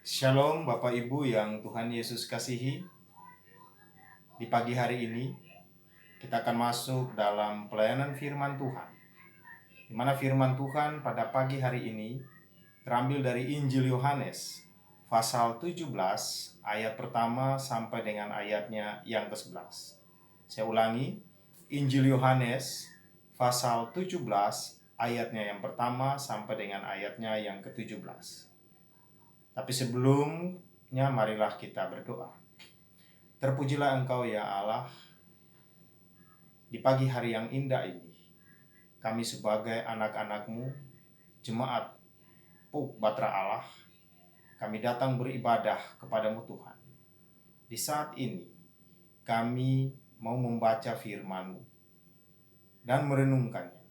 Shalom Bapak Ibu yang Tuhan Yesus kasihi. Di pagi hari ini kita akan masuk dalam pelayanan firman Tuhan, di mana firman Tuhan pada pagi hari ini terambil dari Injil Yohanes pasal 17 ayat pertama sampai dengan ayatnya yang ke-11. Saya ulangi, Injil Yohanes pasal 17 ayatnya yang pertama sampai dengan ayatnya yang ke-17. Tapi sebelumnya marilah kita berdoa. Terpujilah Engkau ya Allah, di pagi hari yang indah ini. Kami sebagai anak-anak-Mu, jemaat Puk Batra Allah, kami datang beribadah kepadamu Tuhan. Di saat ini, kami mau membaca firman-Mu dan merenungkannya.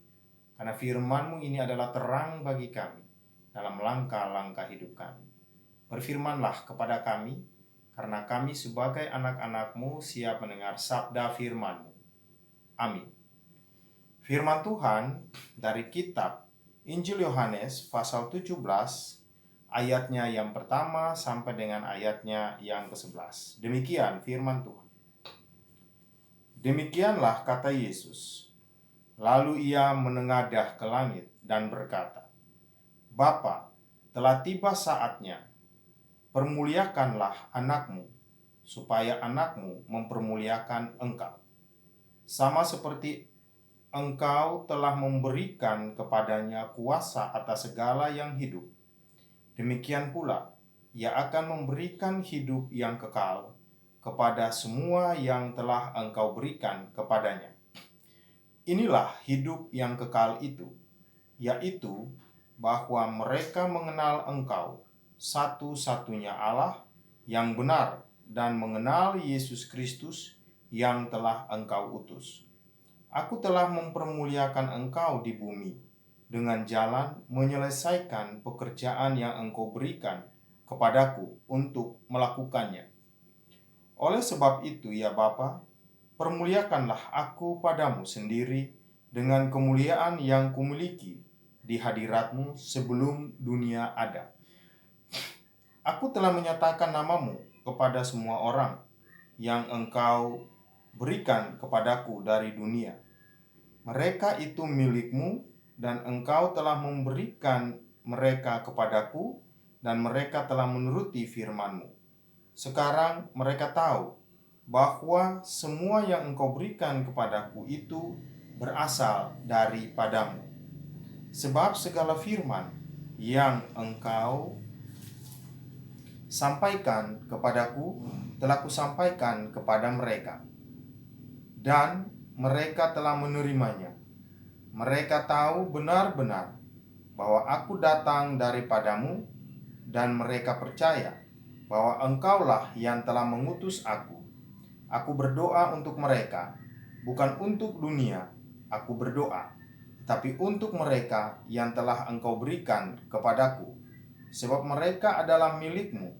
Karena firman-Mu ini adalah terang bagi kami dalam langkah-langkah hidup kami. Berfirmanlah kepada kami, karena kami sebagai anak-anak-Mu siap mendengar sabda firman-Mu. Amin. Firman Tuhan dari kitab Injil Yohanes pasal 17 ayatnya yang pertama sampai dengan ayatnya yang ke-11. Demikian firman Tuhan. Demikianlah kata Yesus. Lalu ia menengadah ke langit dan berkata, Bapa, telah tiba saatnya. Permuliakanlah anakmu, supaya anakmu mempermuliakan engkau. Sama seperti Engkau telah memberikan kepadanya kuasa atas segala yang hidup. Demikian pula, ia akan memberikan hidup yang kekal kepada semua yang telah Engkau berikan kepadanya. Inilah hidup yang kekal itu, yaitu bahwa mereka mengenal Engkau, satu-satunya Allah yang benar, dan mengenal Yesus Kristus yang telah Engkau utus. Aku telah mempermuliakan engkau di bumi dengan jalan menyelesaikan pekerjaan yang engkau berikan kepadaku untuk melakukannya. Oleh sebab itu, ya Bapa, permuliakanlah aku padamu sendiri dengan kemuliaan yang kumiliki di hadiratmu sebelum dunia ada. Aku telah menyatakan namamu kepada semua orang yang engkau berikan kepadaku dari dunia. Mereka itu milikmu, dan engkau telah memberikan mereka kepadaku, dan mereka telah menuruti firman-Mu. Sekarang mereka tahu bahwa semua yang engkau berikan kepadaku itu berasal daripadamu. Sebab segala firman yang engkau sampaikan kepadaku telah kusampaikan kepada mereka, dan mereka telah menerimanya. Mereka tahu benar-benar bahwa aku datang daripadamu, dan mereka percaya bahwa engkaulah yang telah mengutus aku. Aku berdoa untuk mereka, bukan untuk dunia aku berdoa, tapi untuk mereka yang telah engkau berikan kepadaku, sebab mereka adalah milikmu,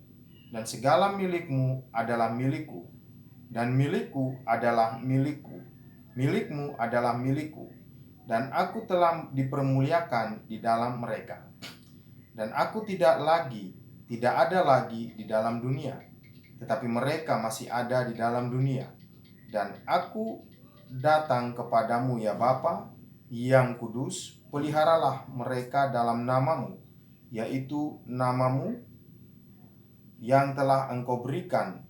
dan segala milikmu adalah milikku, dan milikku adalah milikku, milikmu adalah milikku, dan aku telah dipermuliakan di dalam mereka. Dan aku tidak ada lagi di dalam dunia, tetapi mereka masih ada di dalam dunia. Dan aku datang kepadamu ya Bapa yang kudus, peliharalah mereka dalam namamu, yaitu namamu yang telah engkau berikan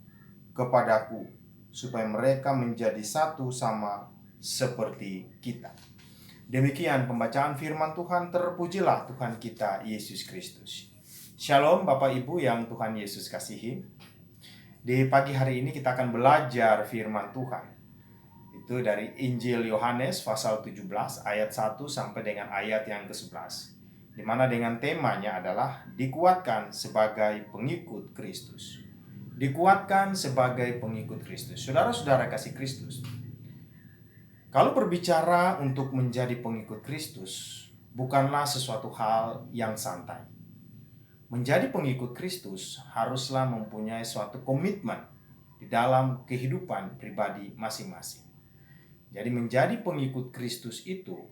kepadaku, supaya mereka menjadi satu sama seperti kita. Demikian pembacaan firman Tuhan. Terpujilah Tuhan kita Yesus Kristus. Shalom Bapak Ibu yang Tuhan Yesus kasihi. Di pagi hari ini kita akan belajar firman Tuhan. Itu dari Injil Yohanes pasal 17 ayat 1 sampai dengan ayat yang ke-11. Di mana dengan temanya adalah dikuatkan sebagai pengikut Kristus. Dikuatkan sebagai pengikut Kristus. Saudara-saudara kasih Kristus, kalau berbicara untuk menjadi pengikut Kristus, bukanlah sesuatu hal yang santai. Menjadi pengikut Kristus haruslah mempunyai suatu komitmen di dalam kehidupan pribadi masing-masing. Jadi menjadi pengikut Kristus itu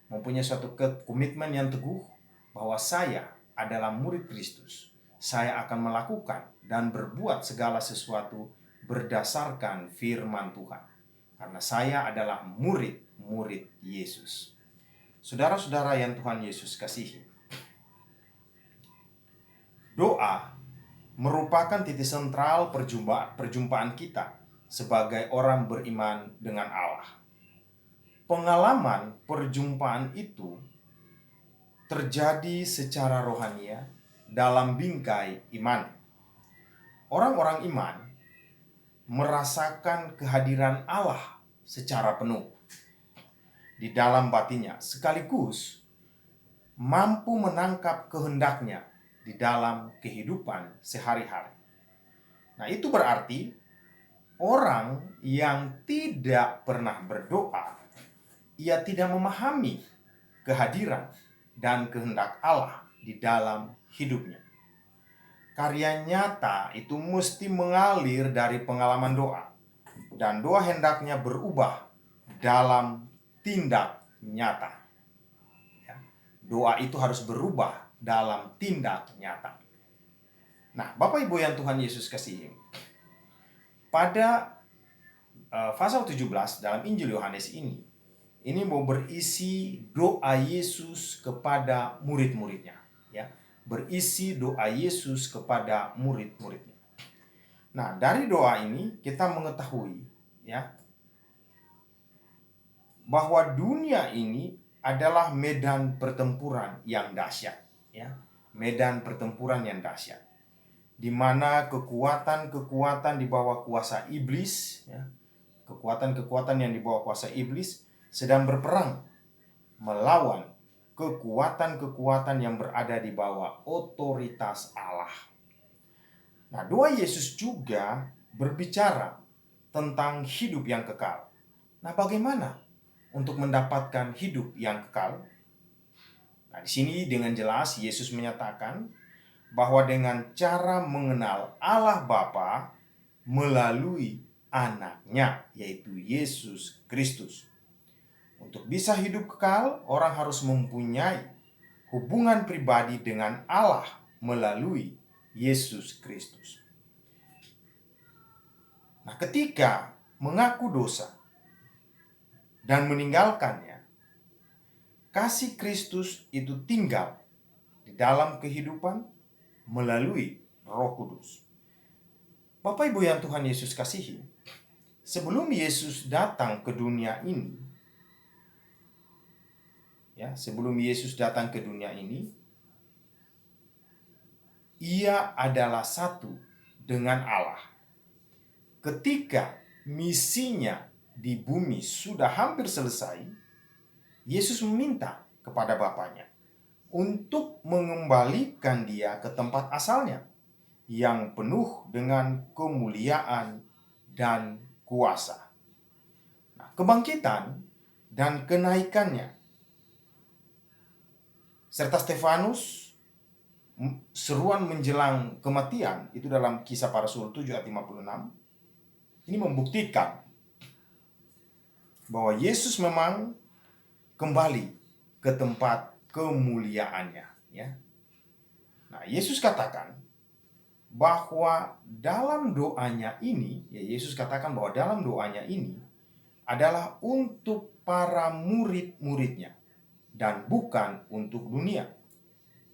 mempunyai suatu komitmen yang teguh bahwa saya adalah murid Kristus. saya akan melakukan dan berbuat segala sesuatu berdasarkan firman Tuhan. Karena saya adalah murid-murid Yesus. Saudara-saudara yang Tuhan Yesus kasihi, doa merupakan titik sentral perjumpaan kita sebagai orang beriman dengan Allah. Pengalaman perjumpaan itu terjadi secara rohania dalam bingkai iman. Orang-orang iman merasakan kehadiran Allah secara penuh di dalam batinnya, sekaligus mampu menangkap kehendaknya di dalam kehidupan sehari-hari. Nah, itu berarti orang yang tidak pernah berdoa, ia tidak memahami kehadiran dan kehendak Allah di dalam hidupnya. Karya nyata itu mesti mengalir dari pengalaman doa, dan doa hendaknya berubah dalam tindak nyata. Ya, doa itu harus berubah dalam tindak nyata. Nah, Bapak Ibu yang Tuhan Yesus kasihi, pada pasal 17 dalam Injil Yohanes ini mau berisi doa Yesus kepada murid-muridnya, ya. Berisi doa Yesus kepada murid-muridnya. Nah, dari doa ini kita mengetahui, ya, bahwa dunia ini adalah medan pertempuran yang dahsyat, ya. Medan pertempuran yang dahsyat, di mana kekuatan-kekuatan di bawah kuasa iblis, ya, kekuatan-kekuatan yang di bawah kuasa iblis sedang berperang melawan kekuatan-kekuatan yang berada di bawah otoritas Allah. Nah, doa Yesus juga berbicara tentang hidup yang kekal. Nah, bagaimana untuk mendapatkan hidup yang kekal? Nah, di sini dengan jelas Yesus menyatakan bahwa dengan cara mengenal Allah Bapa melalui anaknya, yaitu Yesus Kristus. Untuk bisa hidup kekal, orang harus mempunyai hubungan pribadi dengan Allah melalui Yesus Kristus. Nah, ketika mengaku dosa dan meninggalkannya, kasih Kristus itu tinggal di dalam kehidupan melalui Roh Kudus. Bapak Ibu yang Tuhan Yesus kasihi, sebelum Yesus datang ke dunia ini, ia adalah satu dengan Allah. Ketika misinya di bumi sudah hampir selesai, Yesus meminta kepada Bapanya untuk mengembalikan dia ke tempat asalnya yang penuh dengan kemuliaan dan kuasa. Nah, kebangkitan dan kenaikannya serta Stefanus, seruan menjelang kematian, itu dalam Kisah Para Rasul 7 ayat 56, ini membuktikan bahwa Yesus memang kembali ke tempat kemuliaannya, ya. Nah, Yesus katakan bahwa dalam doanya ini, Yesus katakan bahwa dalam doanya ini adalah untuk para murid-muridnya dan bukan untuk dunia.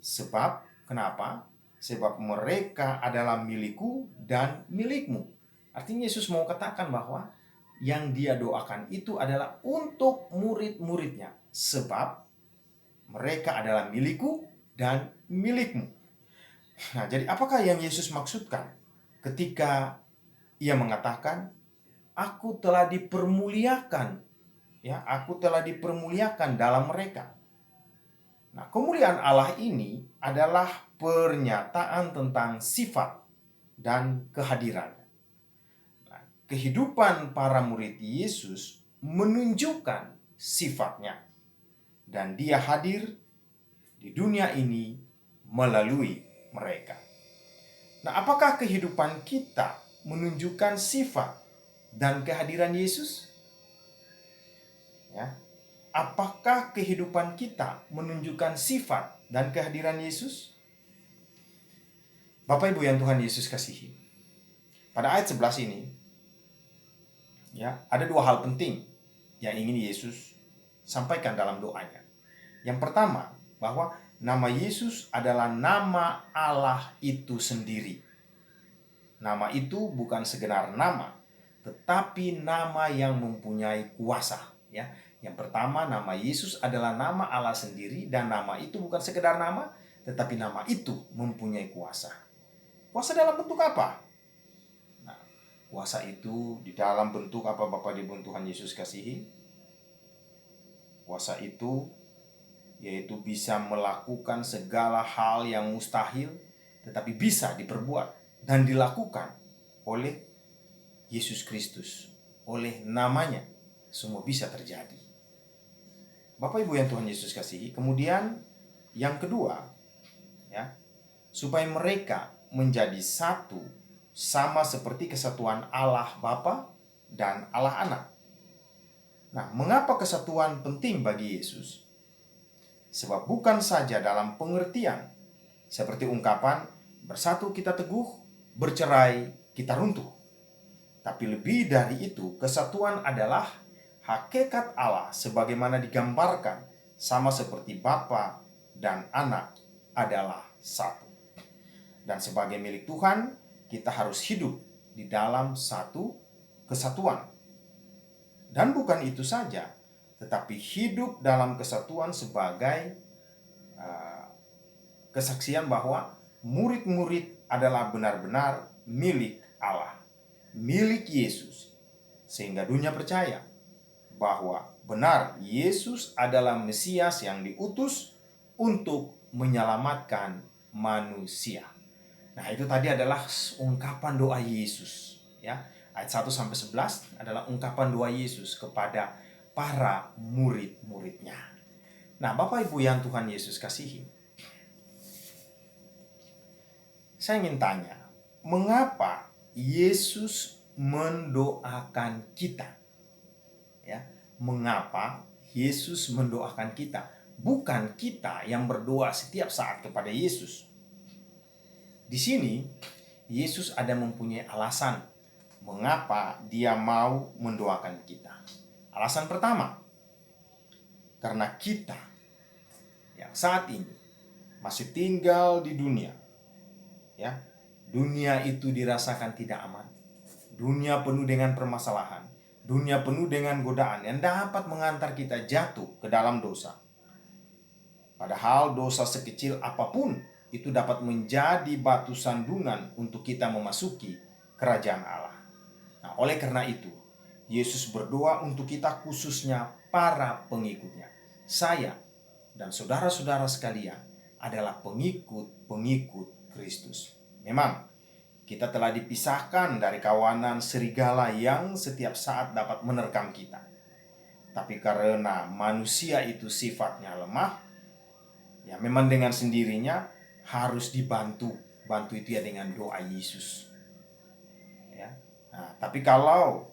Sebab kenapa? Sebab mereka adalah milikku dan milikmu. Artinya Yesus mau katakan bahwa yang dia doakan itu adalah untuk murid-muridnya. Sebab mereka adalah milikku dan milikmu. Nah, jadi apakah yang Yesus maksudkan ketika ia mengatakan, aku telah dipermuliakan, ya, aku telah dipermuliakan dalam mereka. Nah, kemuliaan Allah ini adalah pernyataan tentang sifat dan kehadirannya. Nah, kehidupan para murid Yesus menunjukkan sifatnya, dan dia hadir di dunia ini melalui mereka. Nah, apakah kehidupan kita menunjukkan sifat dan kehadiran Yesus? Ya. Apakah kehidupan kita menunjukkan sifat dan kehadiran Yesus? Bapak Ibu yang Tuhan Yesus kasihi, pada ayat 11 ini ya, ada dua hal penting yang ingin Yesus sampaikan dalam doanya. Yang pertama, bahwa nama Yesus adalah nama Allah itu sendiri. Nama itu bukan sekedar nama, tetapi nama yang mempunyai kuasa. Ya, yang pertama, nama Yesus adalah nama Allah sendiri, dan nama itu bukan sekedar nama, tetapi nama itu mempunyai kuasa. Kuasa dalam bentuk apa? Nah, kuasa itu di dalam bentuk apa, Bapak Ibu Tuhan Yesus kasihi? Kuasa itu yaitu bisa melakukan segala hal yang mustahil, tetapi bisa diperbuat dan dilakukan oleh Yesus Kristus. Oleh namanya, semua bisa terjadi. Bapak Ibu yang Tuhan Yesus kasihi, kemudian yang kedua, ya, supaya mereka menjadi satu, sama seperti kesatuan Allah Bapa dan Allah Anak. Nah, mengapa kesatuan penting bagi Yesus? Sebab bukan saja dalam pengertian seperti ungkapan bersatu kita teguh, bercerai kita runtuh. Tapi lebih dari itu, kesatuan adalah hakikat Allah sebagaimana digambarkan, sama seperti Bapa dan Anak adalah satu. Dan sebagai milik Tuhan, kita harus hidup di dalam satu kesatuan. Dan bukan itu saja, tetapi hidup dalam kesatuan sebagai kesaksian bahwa murid-murid adalah benar-benar milik Allah, milik Yesus, sehingga dunia percaya bahwa benar Yesus adalah Mesias yang diutus untuk menyelamatkan manusia. Nah, itu tadi adalah ungkapan doa Yesus, ya. Ayat 1 sampai 11 adalah ungkapan doa Yesus kepada para murid-muridnya. Nah, Bapak Ibu yang Tuhan Yesus kasihi, saya ingin tanya, mengapa Yesus mendoakan kita? Ya, mengapa Yesus mendoakan kita? Bukan kita yang berdoa setiap saat kepada Yesus. Di sini Yesus ada mempunyai alasan mengapa dia mau mendoakan kita. Alasan pertama, karena kita yang saat ini masih tinggal di dunia, ya, dunia itu dirasakan tidak aman. Dunia penuh dengan permasalahan, dunia penuh dengan godaan yang dapat mengantar kita jatuh ke dalam dosa. Padahal dosa sekecil apapun itu dapat menjadi batu sandungan untuk kita memasuki kerajaan Allah. Nah, oleh karena itu, Yesus berdoa untuk kita, khususnya para pengikutnya. Saya dan saudara-saudara sekalian adalah pengikut-pengikut Kristus. Memang kita telah dipisahkan dari kawanan serigala yang setiap saat dapat menerkam kita. Tapi karena manusia itu sifatnya lemah, ya memang dengan sendirinya harus dibantu. Bantu itu ya dengan doa Yesus. Ya. Nah, tapi kalau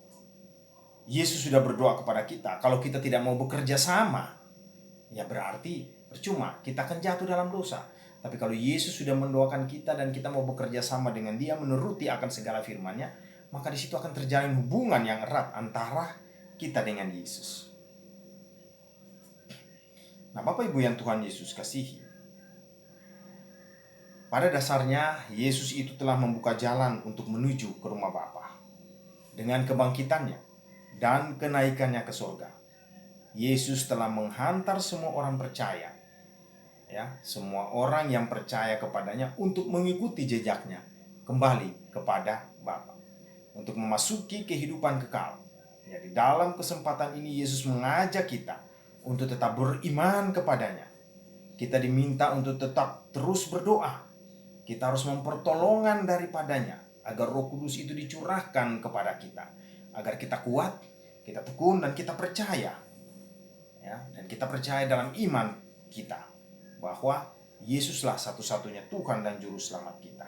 Yesus sudah berdoa kepada kita, kalau kita tidak mau bekerja sama, ya berarti percuma, kita akan jatuh dalam dosa. Tapi kalau Yesus sudah mendoakan kita dan kita mau bekerja sama dengan Dia, menuruti akan segala firman-Nya, maka di situ akan terjalin hubungan yang erat antara kita dengan Yesus. Nah, Bapak Ibu yang Tuhan Yesus kasihi, pada dasarnya Yesus itu telah membuka jalan untuk menuju ke rumah Bapa. Dengan kebangkitannya dan kenaikannya ke surga, Yesus telah menghantar semua orang percaya, ya, semua orang yang percaya kepadanya untuk mengikuti jejaknya kembali kepada Bapa, untuk memasuki kehidupan kekal. Ya, di dalam kesempatan ini Yesus mengajak kita untuk tetap beriman kepadanya. Kita diminta untuk tetap terus berdoa. Kita harus mempertolongan daripadanya agar Roh Kudus itu dicurahkan kepada kita, agar kita kuat, kita tekun, dan kita percaya, ya, dan kita percaya dalam iman kita bahwa Yesuslah satu-satunya Tuhan dan Juru Selamat kita.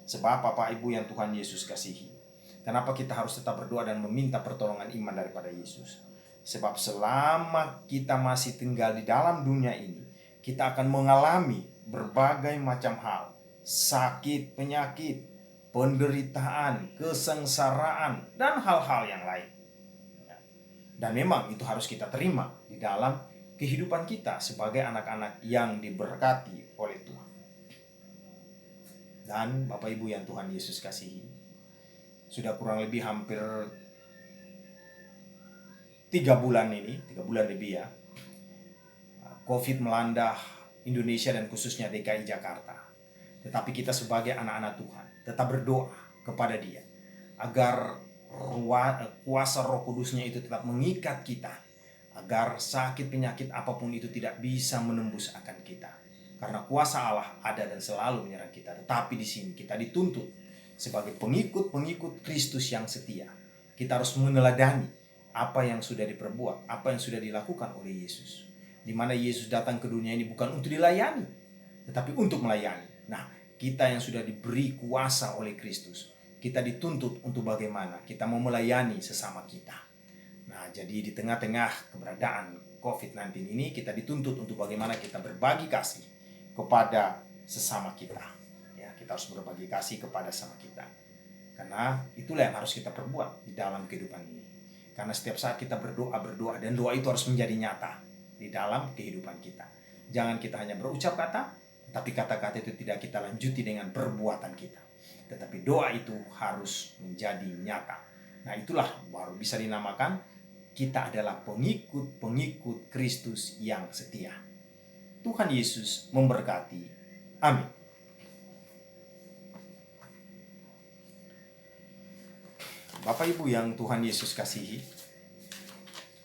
Sebab Bapak Ibu yang Tuhan Yesus kasihi, kenapa kita harus tetap berdoa dan meminta pertolongan iman daripada Yesus? Sebab selama kita masih tinggal di dalam dunia ini, kita akan mengalami berbagai macam hal sakit, penyakit, penderitaan, kesengsaraan, dan hal-hal yang lain. Dan memang itu harus kita terima di dalam kehidupan kita sebagai anak-anak yang diberkati oleh Tuhan. Dan Bapak Ibu yang Tuhan Yesus kasihi, sudah kurang lebih hampir 3 bulan lebih ya, COVID melanda Indonesia dan khususnya DKI Jakarta. Tetapi kita sebagai anak-anak Tuhan tetap berdoa kepada Dia agar kuasa Roh Kudusnya itu tetap mengikat kita, agar sakit penyakit apapun itu tidak bisa menembus akan kita. Karena kuasa Allah ada dan selalu menyerang kita. Tetapi di sini kita dituntut sebagai pengikut-pengikut Kristus yang setia. Kita harus meneladani apa yang sudah diperbuat, apa yang sudah dilakukan oleh Yesus. Di mana Yesus datang ke dunia ini bukan untuk dilayani, tetapi untuk melayani. Nah, kita yang sudah diberi kuasa oleh Kristus, kita dituntut untuk bagaimana kita mau melayani sesama kita. Nah, jadi di tengah-tengah keberadaan COVID-19 ini, kita dituntut untuk bagaimana kita berbagi kasih kepada sesama kita. Ya, kita harus berbagi kasih kepada sesama kita. Karena itulah yang harus kita perbuat di dalam kehidupan ini. Karena setiap saat kita berdoa, dan doa itu harus menjadi nyata di dalam kehidupan kita. Jangan kita hanya berucap kata, tapi kata-kata itu tidak kita lanjuti dengan perbuatan kita. Tetapi doa itu harus menjadi nyata. Nah, itulah baru bisa dinamakan kita adalah pengikut-pengikut Kristus yang setia. Tuhan Yesus memberkati. Amin. Bapak Ibu yang Tuhan Yesus kasihi,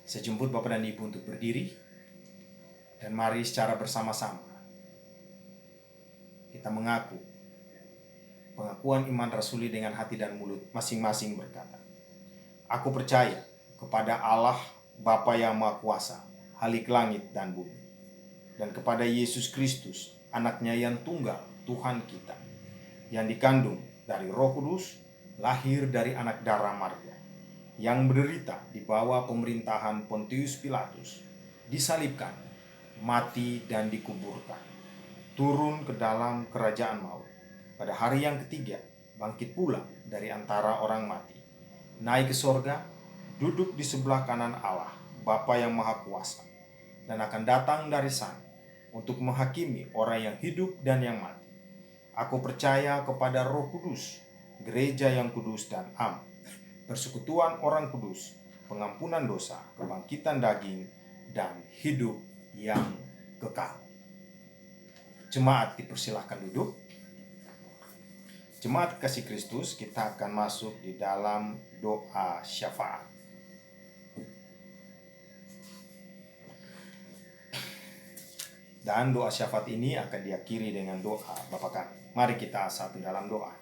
saya jemput Bapak dan Ibu untuk berdiri, dan mari secara bersama-sama kita mengaku pengakuan iman rasuli dengan hati dan mulut masing-masing berkata, aku percaya kepada Allah Bapa yang Maha Kuasa, Halik langit dan bumi, dan kepada Yesus Kristus, anaknya yang tunggal, Tuhan kita, yang dikandung dari Roh Kudus, lahir dari anak darah Maria, yang menderita di bawah pemerintahan Pontius Pilatus, disalibkan, mati dan dikuburkan, turun ke dalam kerajaan maut, pada hari yang ketiga bangkit pula dari antara orang mati, naik ke sorga, duduk di sebelah kanan Allah, Bapa yang Maha Kuasa, dan akan datang dari sana untuk menghakimi orang yang hidup dan yang mati. Aku percaya kepada Roh Kudus, gereja yang kudus dan am, persekutuan orang kudus, pengampunan dosa, kebangkitan daging, dan hidup yang kekal. Jemaat dipersilahkan duduk. Jemaat kasih Kristus, kita akan masuk di dalam doa syafaat. Dan doa syafaat ini akan diakhiri dengan doa Bapa kami. Mari kita satu dalam doa.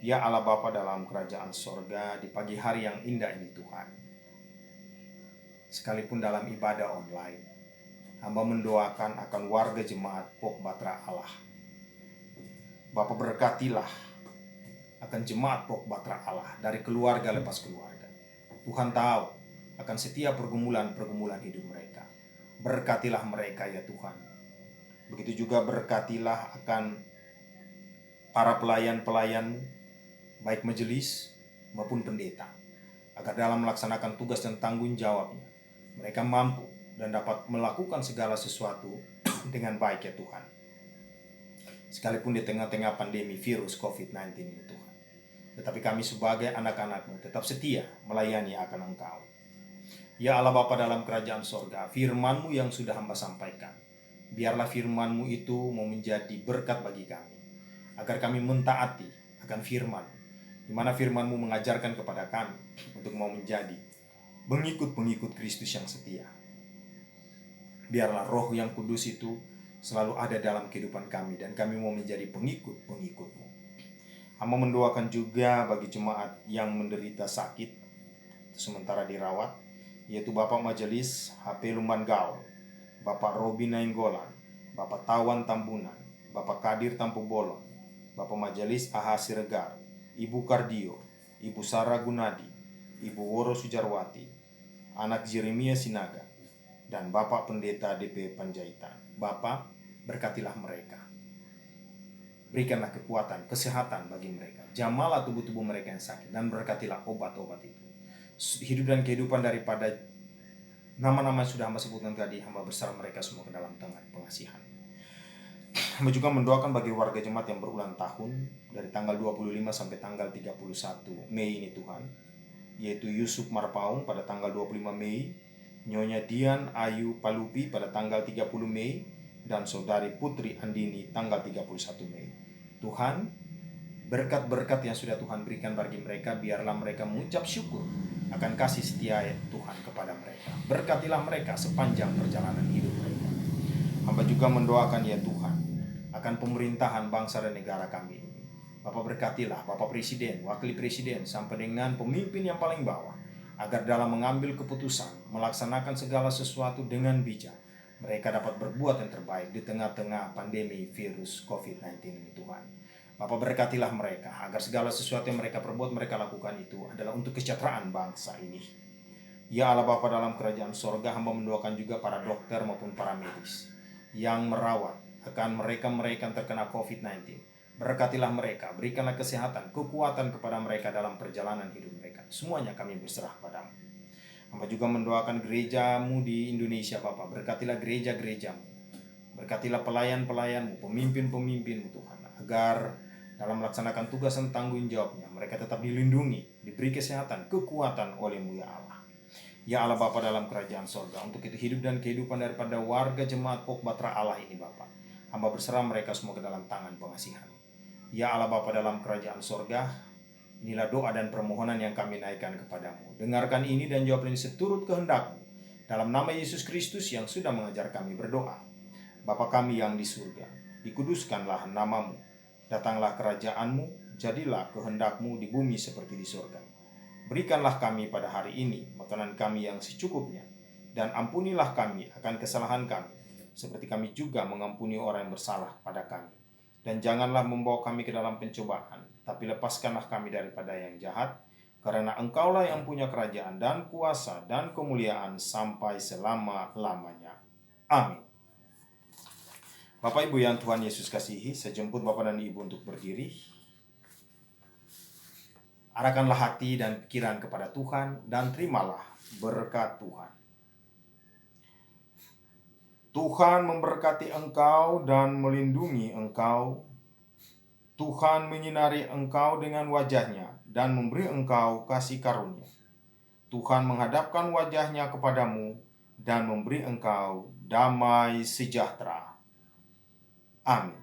Ya Allah Bapa dalam kerajaan sorga, di pagi hari yang indah ini Tuhan, sekalipun dalam ibadah online, hamba mendoakan akan warga jemaat Pok Batra Allah. Bapa berkatilah akan jemaat Pok Batra Allah dari keluarga lepas keluarga. Tuhan tahu akan setiap pergumulan hidup mereka. Berkatilah mereka ya Tuhan. Begitu juga berkatilah akan para pelayan-pelayan, baik majelis maupun pendeta, agar dalam melaksanakan tugas dan tanggung jawabnya, mereka mampu dan dapat melakukan segala sesuatu dengan baik ya Tuhan. Sekalipun di tengah-tengah pandemi virus COVID-19 ini Tuhan. Tetapi kami sebagai anak-anak-Mu tetap setia melayani akan Engkau. Ya Allah Bapa dalam kerajaan sorga, firman-Mu yang sudah hamba sampaikan, biarlah firman-Mu itu mau menjadi berkat bagi kami, agar kami mentaati akan firman, di mana firman-Mu mengajarkan kepada kami untuk mau menjadi pengikut-pengikut Kristus yang setia. Biarlah Roh yang kudus itu selalu ada dalam kehidupan kami, dan kami mau menjadi pengikut-pengikut-Mu. Hamba mendoakan juga bagi jemaat yang menderita sakit sementara dirawat, yaitu Bapak Majelis HP Lumban Gaul, Bapak Robi Nainggolan, Bapak Tawan Tambunan, Bapak Kadir Tampu Bolon, Bapak Majelis AH Siregar, Ibu Kardio, Ibu Sarah Gunadi, Ibu Woro Sujarwati, anak Jeremia Sinaga, dan Bapak Pendeta DP Panjaitan. Bapak, berkatilah mereka. Berikanlah kekuatan, kesehatan bagi mereka. Jamalah tubuh-tubuh mereka yang sakit dan berkatilah obat-obat itu. Hidup dan kehidupan daripada nama-nama yang sudah hamba sebutkan tadi, hamba berserah mereka semua ke dalam tangan pengasihan. Hamba juga mendoakan bagi warga jemaat yang berulang tahun dari tanggal 25 sampai tanggal 31 Mei ini Tuhan, yaitu Yusuf Marpaung pada tanggal 25 Mei, Nyonya Dian Ayu Palupi pada tanggal 30 Mei, dan Saudari Putri Andini tanggal 31 Mei. Tuhan, berkat-berkat yang sudah Tuhan berikan bagi mereka, biarlah mereka mengucap syukur akan kasih setia Tuhan kepada mereka. Berkatilah mereka sepanjang perjalanan hidup mereka. Hamba juga mendoakan ya Tuhan akan pemerintahan bangsa dan negara kami ini. Bapak berkatilah Bapak Presiden, Wakil Presiden, sampai dengan pemimpin yang paling bawah, agar dalam mengambil keputusan, melaksanakan segala sesuatu dengan bijak, mereka dapat berbuat yang terbaik di tengah-tengah pandemi virus COVID-19 ini Tuhan. Bapak berkatilah mereka, agar segala sesuatu yang mereka perbuat, mereka lakukan itu adalah untuk kesejahteraan bangsa ini. Ya Allah Bapa dalam kerajaan sorga, hamba mendoakan juga para dokter maupun para medis yang merawat akan mereka-mereka yang terkena COVID-19. Berkatilah mereka, berikanlah kesehatan, kekuatan kepada mereka dalam perjalanan hidup mereka. Semuanya kami berserah padamu. Hamba juga mendoakan gerejamu di Indonesia Bapak. Berkatilah gereja-gerejamu. Berkatilah pelayan-pelayanmu, pemimpin-pemimpinmu Tuhan. Agar dalam melaksanakan tugas dan tanggung jawabnya, mereka tetap dilindungi, diberi kesehatan, kekuatan oleh-Mu ya Allah. Ya Allah Bapa dalam kerajaan sorga, untuk itu hidup dan kehidupan daripada warga jemaat Pok Batra Allah ini Bapa, hamba berserah mereka semua ke dalam tangan pengasihan. Ya Allah Bapa dalam kerajaan sorga, inilah doa dan permohonan yang kami naikkan kepadamu. Dengarkan ini dan jawab ini seturut kehendak-Mu. Dalam nama Yesus Kristus yang sudah mengajar kami berdoa. Bapa kami yang di surga, dikuduskanlah nama-Mu. Datanglah kerajaan-Mu, jadilah kehendak-Mu di bumi seperti di surga. Berikanlah kami pada hari ini makanan kami yang secukupnya, dan ampunilah kami akan kesalahan kami, seperti kami juga mengampuni orang yang bersalah pada kami. Dan janganlah membawa kami ke dalam pencobaan, tapi lepaskanlah kami daripada yang jahat, karena Engkaulah yang punya kerajaan dan kuasa dan kemuliaan sampai selama-lamanya. Amin. Bapak Ibu yang Tuhan Yesus kasihi, saya jemput Bapak dan Ibu untuk berdiri. Arahkanlah hati dan pikiran kepada Tuhan dan terimalah berkat Tuhan. Tuhan memberkati engkau dan melindungi engkau. Tuhan menyinari engkau dengan wajah-Nya dan memberi engkau kasih karunia. Tuhan menghadapkan wajah-Nya kepadamu dan memberi engkau damai sejahtera. Amin.